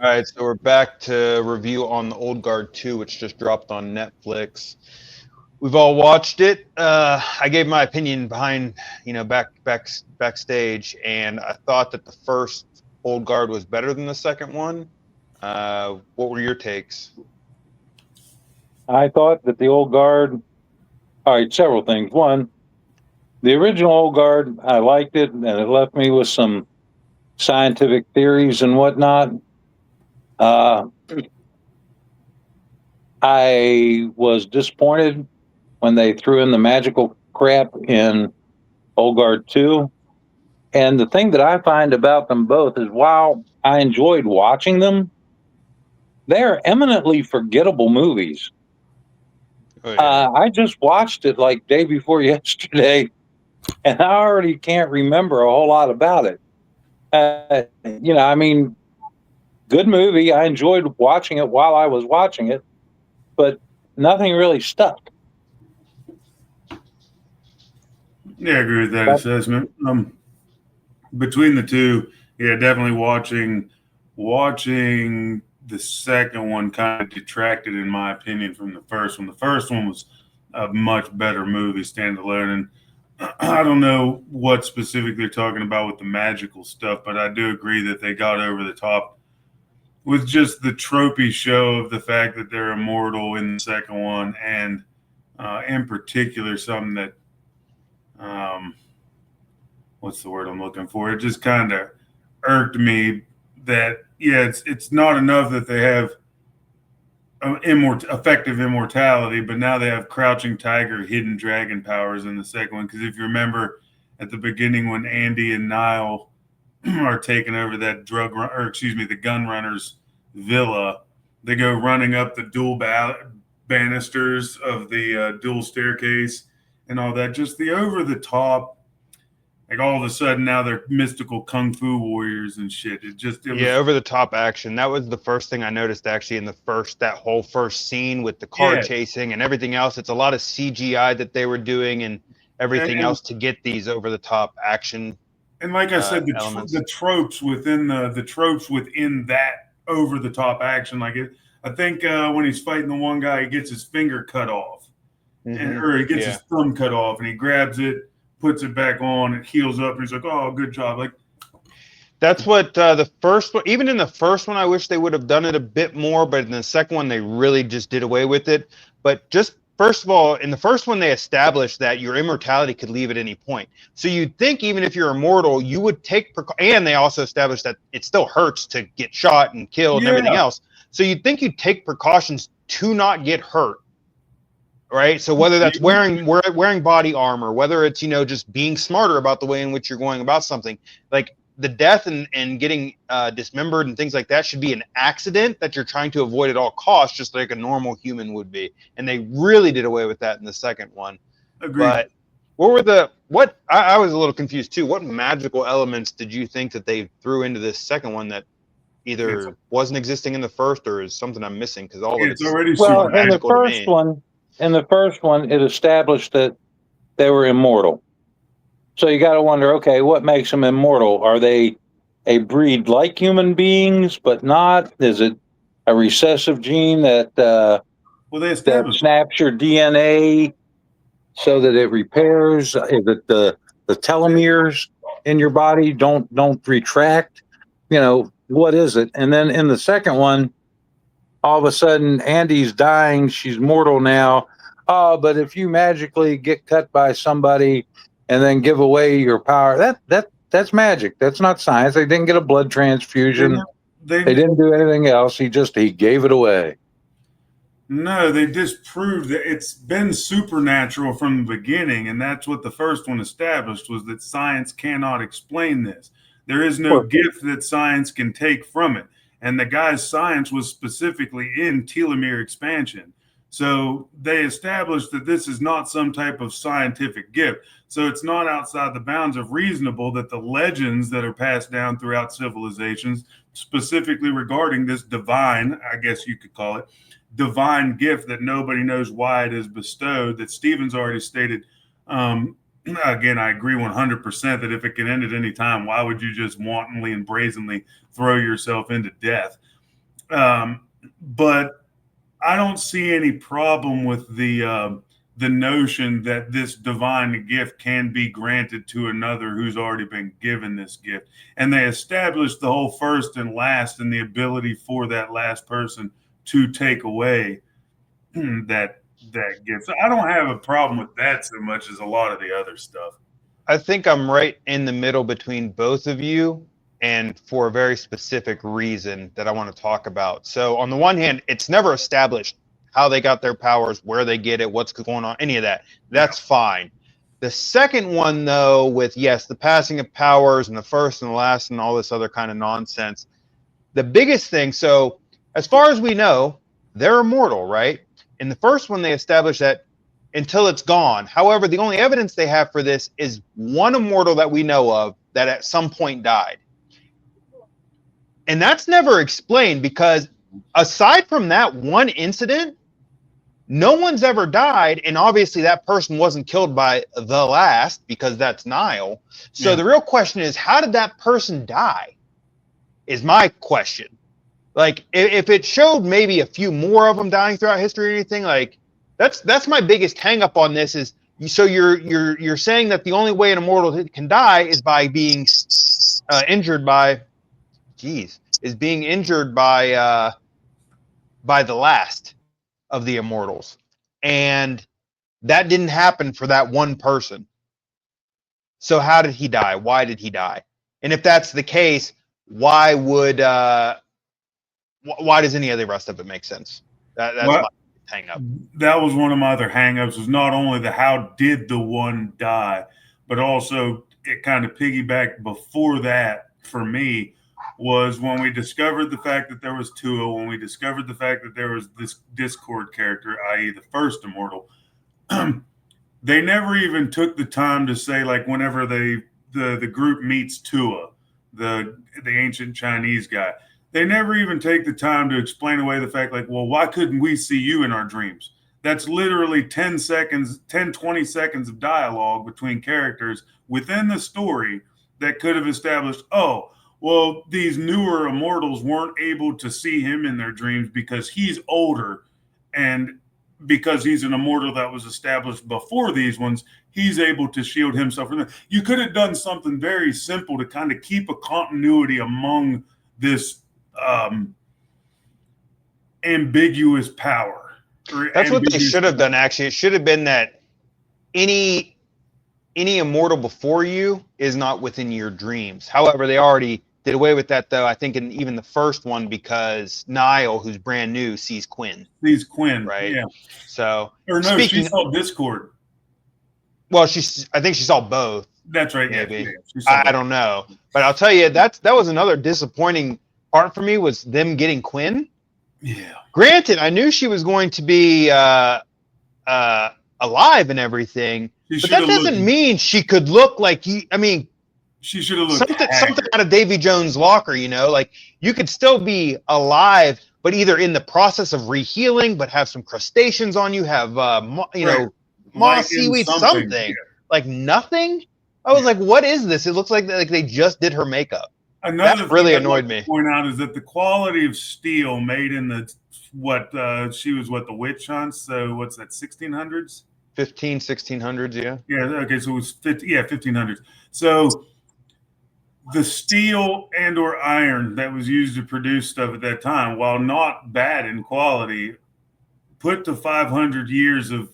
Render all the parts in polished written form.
All right, so we're back to review on the Old Guard 2, which just dropped on Netflix. We've all watched it. I gave my opinion behind, backstage, and I thought that the first Old Guard was better than the second one. What were your takes? I thought that the old guard, all right, several things. One, the original old guard, I liked it, and it left me with some scientific theories and whatnot. Uh, I was disappointed when they threw in the magical crap in Old Guard 2. And the thing that I find about them both is while I enjoyed watching them, they are eminently forgettable movies. Oh yeah, I just watched it like day before yesterday, and I already can't remember a whole lot about it. I mean, good movie. I enjoyed watching it while I was watching it, but nothing really stuck. Yeah, I agree with that But assessment. Between the two, yeah, definitely watching the second one kind of detracted, in my opinion, from the first one. The first one was a much better movie standalone, and I don't know what specifically they're talking about with the magical stuff, but I do agree that they got over the top with just the tropey show of the fact that they're immortal in the second one, and in particular, something that um, what's the word I'm looking for? It just kind of irked me that yeah, it's not enough that they have effective immortality, but now they have crouching tiger, hidden dragon powers in the second one. Because if you remember at the beginning when Andy and Niall are taking over that the gun runners villa, they go running up the banisters of the dual staircase and all that. Just the over the top, like all of a sudden now they're mystical kung fu warriors and shit. It yeah, was over the top action. That was the first thing I noticed actually in that whole first scene with the car yeah, chasing and everything else. It's a lot of CGI that they were doing and everything and else to get these over the top action and like I said, elements. the tropes within the tropes within that over the top action, like it. I think when he's fighting the one guy, he gets his finger cut off, or he gets his Yeah. thumb cut off, and he grabs it, puts it back on, it heals up, and he's like, "Oh, good job!" Like, That's what the first one, even in the first one, I wish they would have done it a bit more, but in the second one, they really just did away with it. But just first of all, in the first one, they established that your immortality could leave at any point. So you'd think even if you're immortal, you would take, and they also established that it still hurts to get shot and killed and everything yeah, else. So you'd think you'd take precautions to not get hurt, right? So whether that's you, wearing body armor, whether it's just being smarter about the way in which you're going about something, like the death and getting dismembered and things like that should be an accident that you're trying to avoid at all costs, just like a normal human would be. And they really did away with that in the second one. agreed. But what I was a little confused too. What magical elements did you think that they threw into this second one that It's either wasn't existing in the first or is something I'm missing? Because all of it's it's already well, more super. magical to me. in the first one, it established that they were immortal. So you got to wonder, okay, what makes them immortal? Are they a breed like human beings, but not? Is it a recessive gene Well, they that established. snaps your DNA so that it repairs? Is it the telomeres in your body don't retract? What is it? And then in the second one, all of a sudden Andy's dying. She's mortal now. Oh, but if you magically get cut by somebody and then give away your power, that's magic. That's not science. They didn't get a blood They transfusion. They they didn't do anything else. He gave it away. No, they disproved that it's been supernatural from the beginning, and that's what the first one established was that science cannot explain this. There is no Well, gift that science can take from it. And the guy's science was specifically in telomere expansion. So they established that this is not some type of scientific gift. So it's not outside the bounds of reasonable that the legends that are passed down throughout civilizations, specifically regarding this divine, I guess you could call it, divine gift that nobody knows why it is bestowed, that Stephen's already stated. Again, I agree 100% that if it can end at any time, why would you just wantonly and brazenly throw yourself into death? But I don't see any problem with the notion that this divine gift can be granted to another who's already been given this gift. And they established the whole first and last and the ability for that last person to take away that gift. So I don't have a problem with that so much as a lot of the other stuff. I think I'm right in the middle between both of you, and for a very specific reason that I want to talk about. So on the one hand, it's never established how they got their powers, where they get it, what's going on, any of that. That's fine. The second one, though, with, yes, the passing of powers and the first and the last and all this other kind of nonsense, the biggest thing, so as far as we know, they're immortal, right? In the first one, they established that until it's gone. However, the only evidence they have for this is one immortal that we know of that at some point died. And that's never explained, because aside from that one incident, no one's ever died. And obviously that person wasn't killed by the last, because that's Nile. So the real question is, how did that person die? Is my question. Like, if it showed maybe a few more of them dying throughout history or anything, like, that's my biggest hang up on this is, so you're saying that the only way an immortal can die is by being injured by, being injured by the last of the immortals. And that didn't happen for that one person. So how did he die? Why did he die? And if that's the case, why does any of the rest of it make sense? That's my hang up. That was one of my other hang-ups, was not only the how did the one die, but also it kind of piggybacked before that for me, was when we discovered the fact that there was Tua, when we discovered the fact that there was this Discord character, i.e. the first immortal, they never even took the time to say, like, whenever the group meets Tua, the ancient Chinese guy, they never even take the time to explain away the fact, like, well, why couldn't we see you in our dreams? That's literally 20 seconds of dialogue between characters within the story that could have established, oh, well, these newer immortals weren't able to see him in their dreams because he's older, and because he's an immortal that was established before these ones, he's able to shield himself from them. You could have done something very simple to kind of keep a continuity among this ambiguous power. That's what they should have done, actually. It should have been that any immortal before you is not within your dreams. However, they already did away with that, though, I think, in even the first one, because Niall, who's brand new, sees Quinn. Right? Yeah. So, or no, she saw Discord. Well, I think she saw both. That's right. Maybe. Yeah, I don't know, but I'll tell you, that was another disappointing part for me, was them getting Quinn. Yeah. Granted, I knew she was going to be alive and everything, but that doesn't mean she could look like she should have looked something out of Davy Jones' locker, like, you could still be alive, but either in the process of rehealing, but have some crustaceans on you, have moss, seaweed, something. Yeah. Like nothing. I was like, what is this? It looks like they just did her makeup. Another that really annoyed me. To point out is that the quality of steel made in the the witch hunt. So what's that? 1600s, 1600s, yeah. Yeah. Okay. So it was 1500s. So the steel and/or iron that was used to produce stuff at that time, while not bad in quality, put to 500 years of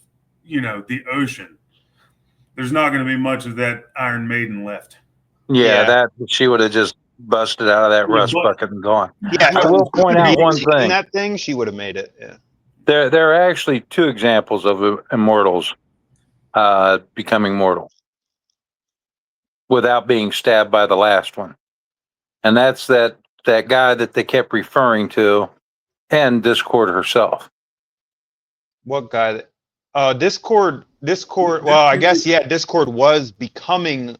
the ocean, there's not going to be much of that Iron Maiden left. Yeah, that she would have just busted out of that rust bucket and gone. Yeah, I will point out one thing. That thing, she would have made it. Yeah. There are actually two examples of immortals becoming mortal without being stabbed by the last one, and that's that guy that they kept referring to, and Discord herself. What guy? Discord. Well, I guess Discord was becoming.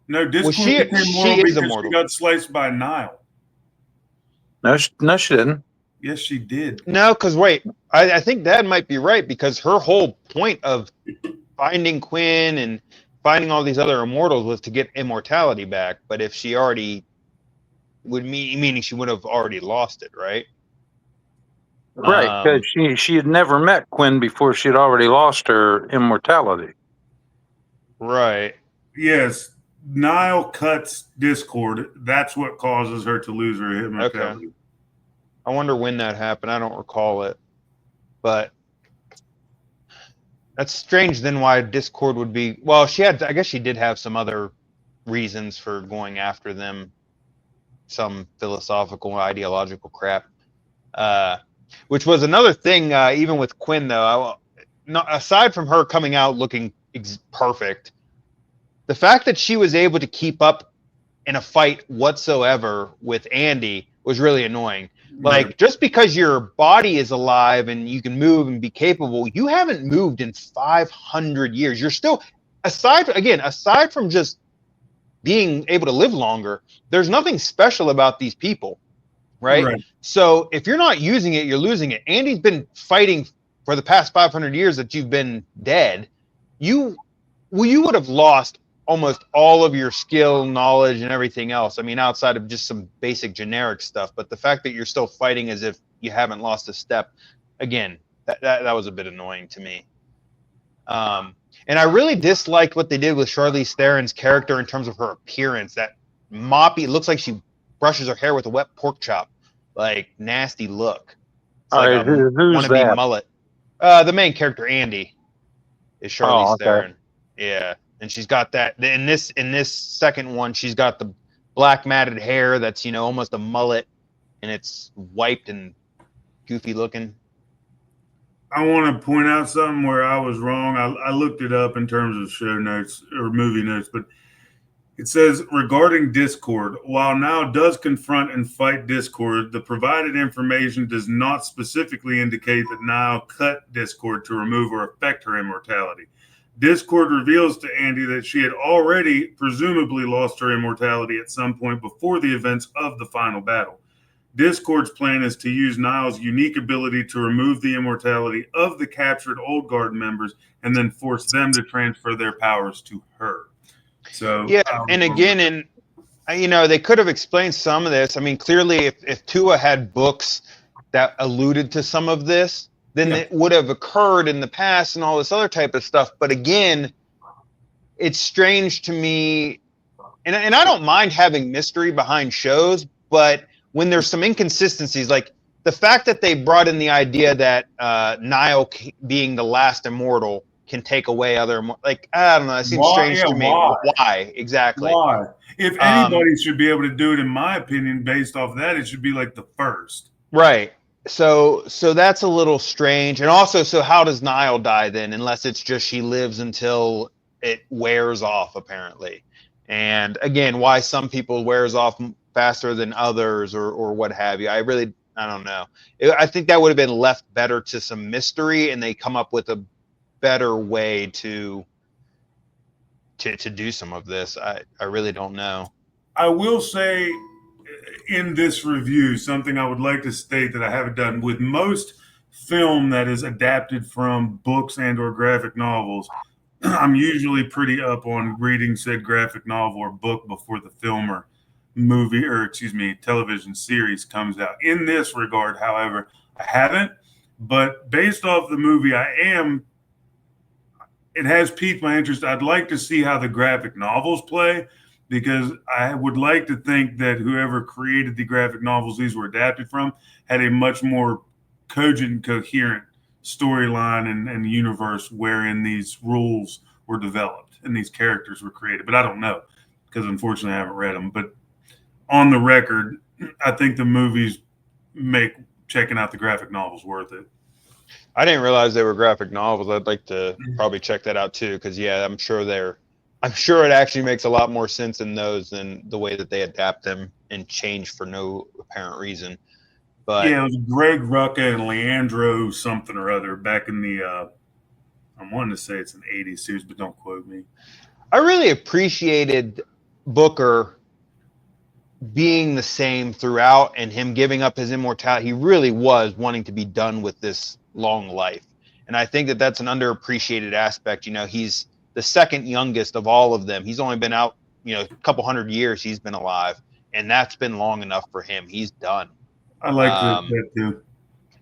No, Discord became mortal because she got sliced by Nile. No, she didn't. Yes, she did. No, because wait, I think Dad might be right, because her whole point of finding Quinn and finding all these other immortals was to get immortality back. But if she already meaning she would have already lost it, right? Right, because she had never met Quinn before she had already lost her immortality. Right. Yes, Nile cuts Discord. That's what causes her to lose her immortality. Okay. I wonder when that happened. I don't recall it, but that's strange. Then why Discord would be? Well, I guess she did have some other reasons for going after them, some philosophical, ideological crap. Which was another thing, even with Quinn, though. Aside from her coming out looking perfect, the fact that she was able to keep up in a fight whatsoever with Andy was really annoying. Like, just because your body is alive and you can move and be capable, you haven't moved in 500 years. You're still, aside from just being able to live longer, there's nothing special about these people. Right? So if you're not using it, you're losing it. Andy's been fighting for the past 500 years that you've been dead. You would have lost almost all of your skill, knowledge, and everything else. I mean, outside of just some basic generic stuff. But the fact that you're still fighting as if you haven't lost a step, again, that was a bit annoying to me. And I really disliked what they did with Charlize Theron's character in terms of her appearance. That moppy, it looks like she brushes her hair with a wet pork chop, like nasty look. It's All like right, a who's wannabe that? mullet. The main character, Andy, is Charlize Theron. Yeah, and she's got that in this second one. She's got the black matted hair that's almost a mullet, and it's wiped and goofy looking. I want to point out something where I was wrong. I looked it up in terms of show notes or movie notes, but it says regarding Discord, while Nile does confront and fight Discord, the provided information does not specifically indicate that Nile cut Discord to remove or affect her immortality. Discord reveals to Andy that she had already presumably lost her immortality at some point before the events of the final battle. Discord's plan is to use Nile's unique ability to remove the immortality of the captured Old Guard members and then force them to transfer their powers to her. So yeah, and again, they could have explained some of this. I mean, clearly, if Tua had books that alluded to some of this, then it would have occurred in the past and all this other type of stuff. But again, it's strange to me, and I don't mind having mystery behind shows, but when there's some inconsistencies, like the fact that they brought in the idea that Nile being the last immortal can take away other, like, I don't know, it seems strange to me. Why exactly? Why? If anybody should be able to do it, in my opinion, based off that, it should be like the first. Right. So that's a little strange. And also, so how does Nile die then? Unless it's just she lives until it wears off, apparently. And again, why some people wears off faster than others or what have you. I don't know. I think that would have been left better to some mystery, and they come up with a better way to do some of this. I really don't know. I will say in this review, something I would like to state that I haven't done with most film that is adapted from books and or graphic novels. I'm usually pretty up on reading said graphic novel or book before the film or movie, or television series comes out. In this regard, however, I haven't, but based off the movie, it has piqued my interest. I'd like to see how the graphic novels play, because I would like to think that whoever created the graphic novels these were adapted from had a much more cogent and coherent storyline and universe wherein these rules were developed and these characters were created. But I don't know, because unfortunately I haven't read them. But on the record, I think the movies make checking out the graphic novels worth it. I didn't realize they were graphic novels. I'd like to probably check that out too, because I'm sure it actually makes a lot more sense in those than the way that they adapt them and change for no apparent reason. But yeah, it was Greg Rucka and Leandro something or other back in the I'm wanting to say it's an 80s series, but don't quote me. I really appreciated Booker being the same throughout and him giving up his immortality. He really was wanting to be done with this long life. And I think that that's an underappreciated aspect. He's the second youngest of all of them. He's only been out, a couple hundred years he's been alive, and that's been long enough for him. He's done. I like that too.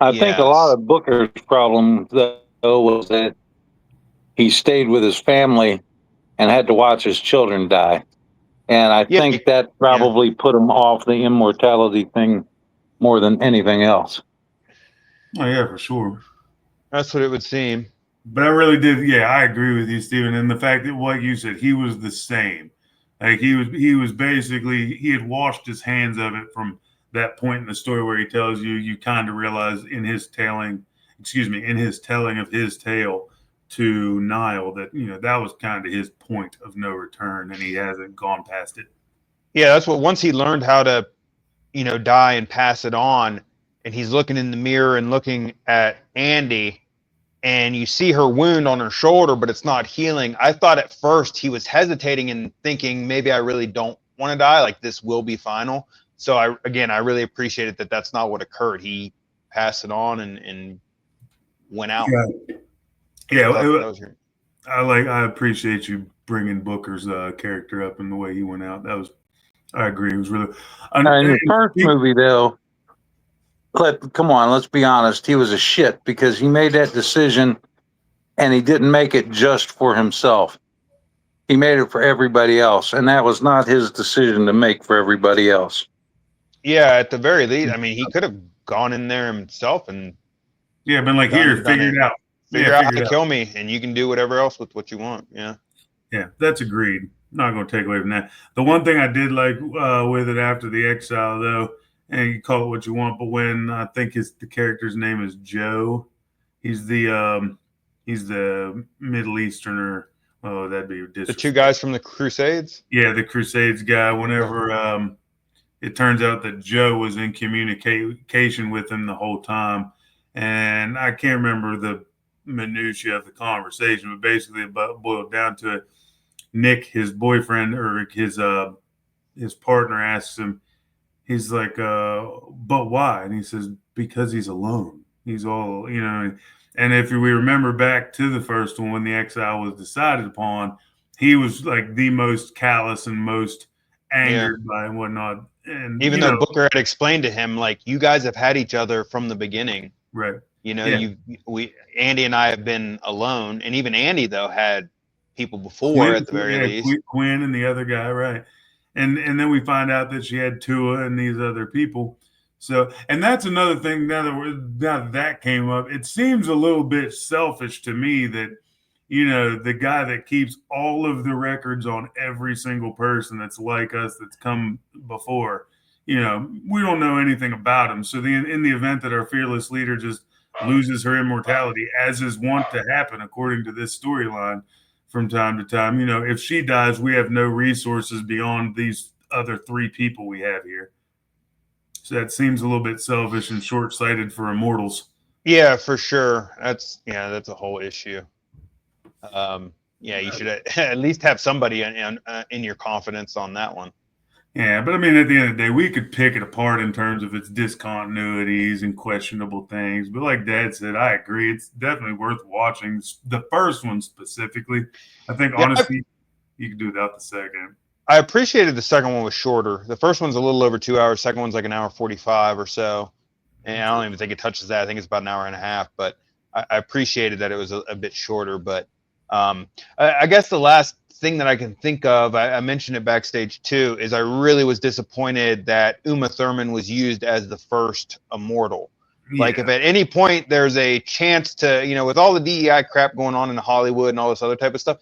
I think a lot of Booker's problem, though, was that he stayed with his family and had to watch his children die. And I think that probably put him off the immortality thing more than anything else. Oh, yeah, for sure. That's what it would seem. But I really did. Yeah, I agree with you, Stephen. And the fact that what you said, he was the same. Like he was basically, he had washed his hands of it from that point in the story where he tells you, you kind of realize in his telling of his tale to Niall that, that was kind of his point of no return, and he hasn't gone past it. Yeah, that's what, once he learned how to, die and pass it on, and he's looking in the mirror and looking at Andy, and you see her wound on her shoulder, but it's not healing. I thought at first he was hesitating and thinking, maybe I really don't want to die, like this will be final. So I really appreciated that that's not what occurred. He passed it on and went out. Yeah. I appreciate you bringing Booker's character up and the way he went out. I agree. It was really. In the first movie, though, come on, let's be honest. He was a shit because he made that decision, and he didn't make it just for himself. He made it for everybody else, and that was not his decision to make for everybody else. Yeah, at the very least, I mean, he could have gone in there himself and been like, here, figure it out. Figure out how to kill me, and you can do whatever else with what you want. Yeah, that's agreed. Not going to take away from that. The one thing I did like with it after the exile, though, and you call it what you want, but when I think the character's name is Joe, he's the Middle Easterner. Oh, that'd be the two guys from the Crusades. Yeah, the Crusades guy. Whenever it turns out that Joe was in communication with him the whole time, and I can't remember the minutiae of the conversation, but basically it boiled down to it. Nick, his boyfriend or his partner, asks him, he's like, but why? And he says, because he's alone. He's all, and if we remember back to the first one, when the exile was decided upon, he was like the most callous and most angered by and whatnot. And even though Booker had explained to him, like, you guys have had each other from the beginning. Right. Andy and I have been alone. And even Andy, though, had people before at the very least. Quinn and the other guy, right? And then we find out that she had Tua and these other people. So, and that's another thing. Now that came up, it seems a little bit selfish to me that the guy that keeps all of the records on every single person that's like us that's come before, we don't know anything about him. So in the event that our fearless leader just loses her immortality, as is wont to happen according to this storyline, from time to time, if she dies, we have no resources beyond these other three people we have here. So that seems a little bit selfish and short-sighted for immortals. Yeah, for sure. That's a whole issue. You should at least have somebody in your confidence on that one. Yeah, but I mean, at the end of the day, we could pick it apart in terms of its discontinuities and questionable things. But like Dad said, I agree. It's definitely worth watching. The first one specifically, I think, honestly, you could do without the second. I appreciated the second one was shorter. The first one's a little over 2 hours. Second one's like an hour 45 or so. And I don't even think it touches that. I think it's about an hour and a half. But I appreciated that it was a bit shorter. But I guess the last thing that I can think of, I mentioned it backstage too, is I really was disappointed that Uma Thurman was used as the first immortal. Yeah. Like, if at any point there's a chance to, with all the DEI crap going on in Hollywood and all this other type of stuff,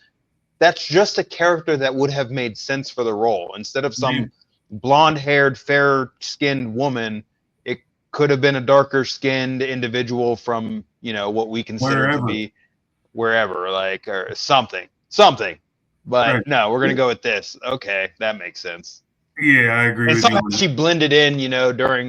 that's just a character that would have made sense for the role. Instead of some blonde-haired, fair-skinned woman, it could have been a darker-skinned individual from, what we consider to be wherever, like, or something. But no, we're gonna go with this. Okay, that makes sense. Yeah, I agree. And somehow she blended in, during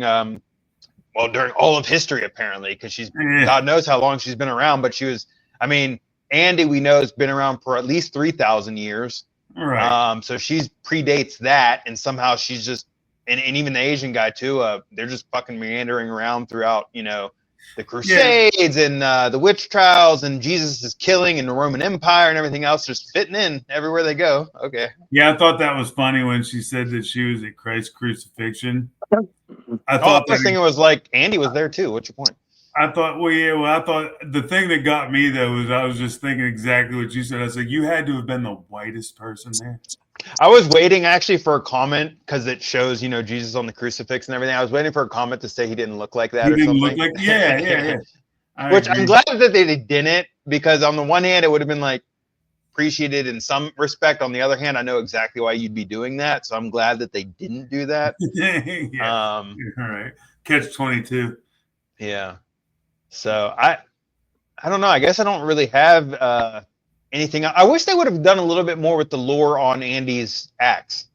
during all of history apparently, because she's God knows how long she's been around. But she was, Andy, we know, has been around for at least 3,000 years. Right. So she's predates that, and somehow she's just, and even the Asian guy too. They're just fucking meandering around throughout, the Crusades and the witch trials and Jesus' killing and the Roman Empire and everything else, just fitting in everywhere they go. Okay. Yeah, I thought that was funny when she said that she was at Christ's crucifixion. I thought thinking it was like Andy was there too. What's your point? I thought, well, yeah, well, I thought the thing that got me though was I was just thinking exactly what you said. I was like, you had to have been the whitest person there. I was waiting actually for a comment because it shows, Jesus on the crucifix and everything. I was waiting for a comment to say he didn't look like that He or didn't something. look like, yeah. Which I'm glad that they didn't, because on the one hand, it would have been like appreciated in some respect. On the other hand, I know exactly why you'd be doing that. So I'm glad that they didn't do that. Yeah. All right. Catch 22. Yeah. So I don't know. I guess I don't really have anything. I wish they would have done a little bit more with the lore on Andy's axe.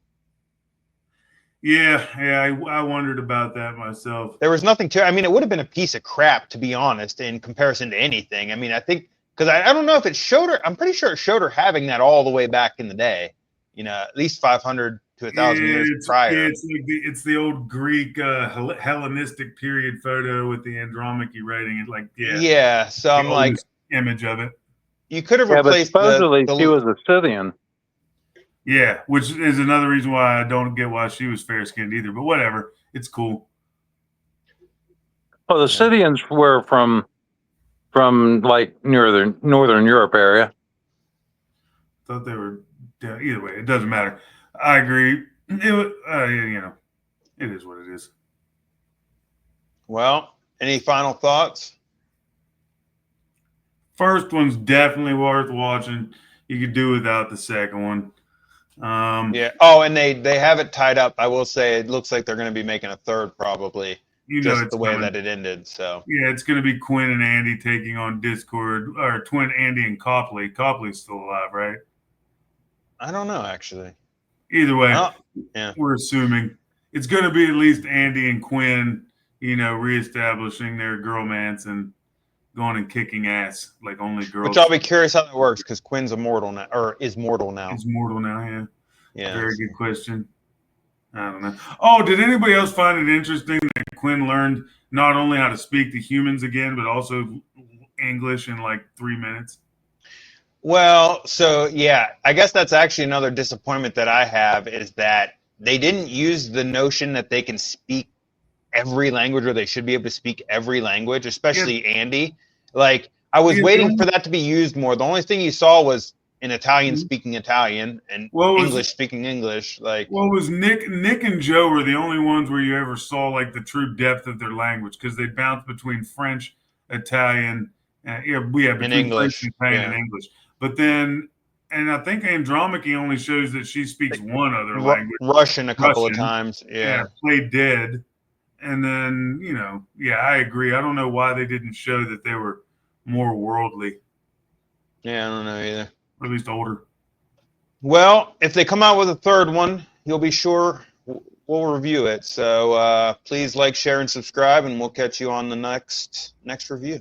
Yeah, I wondered about that myself. There was nothing to. I mean, it would have been a piece of crap, to be honest, in comparison to anything. I mean, I think because I don't know if it showed her. I'm pretty sure it showed her having that all the way back in the day. At least 500 to 1,000 years prior. Yeah, it's the old Greek Hellenistic period photo with the Andromache writing it, like Yeah. So I'm like, image of it. You could have Yeah, but replaced supposedly she was a Scythian. Yeah, which is another reason why I don't get why she was fair skinned either. But whatever, it's cool. Well, the Scythians were from like northern Europe area. Thought they were either way. It doesn't matter. I agree. It is what it is. Well, any final thoughts? First one's definitely worth watching. You could do without the second one. Yeah. Oh, and they have it tied up. I will say it looks like they're going to be making a third probably. Just the way that it ended. So yeah, it's going to be Quinn and Andy taking on Discord, or twin Andy and Copley. Copley's still alive, right? I don't know actually. Either way, yeah, we're assuming it's going to be at least Andy and Quinn, reestablishing their girlmance and going and kicking ass like only girls. Which I'll be curious how that works because Quinn's immortal now, or is mortal now. He's mortal now, yeah. Yeah. Very good question. I don't know. Oh, did anybody else find it interesting that Quinn learned not only how to speak to humans again, but also English in like 3 minutes? Well, so yeah, I guess that's actually another disappointment that I have is that they didn't use the notion that they can speak every language, or they should be able to speak every language, especially Andy. Like, I was waiting for that to be used more. The only thing you saw was an Italian speaking Italian and English speaking English. Like, well, it was Nick and Joe were the only ones where you ever saw like the true depth of their language, because they bounced between French, Italian, between English, French, Italian, and English. But then, and I think Andromache only shows that she speaks one other language, Russian, a couple of times. Yeah, played dead. And then, I agree. I don't know why they didn't show that they were more worldly. Yeah, I don't know either. Or at least older. Well, if they come out with a third one, you'll be sure we'll review it. So please like, share, and subscribe, and we'll catch you on the next review.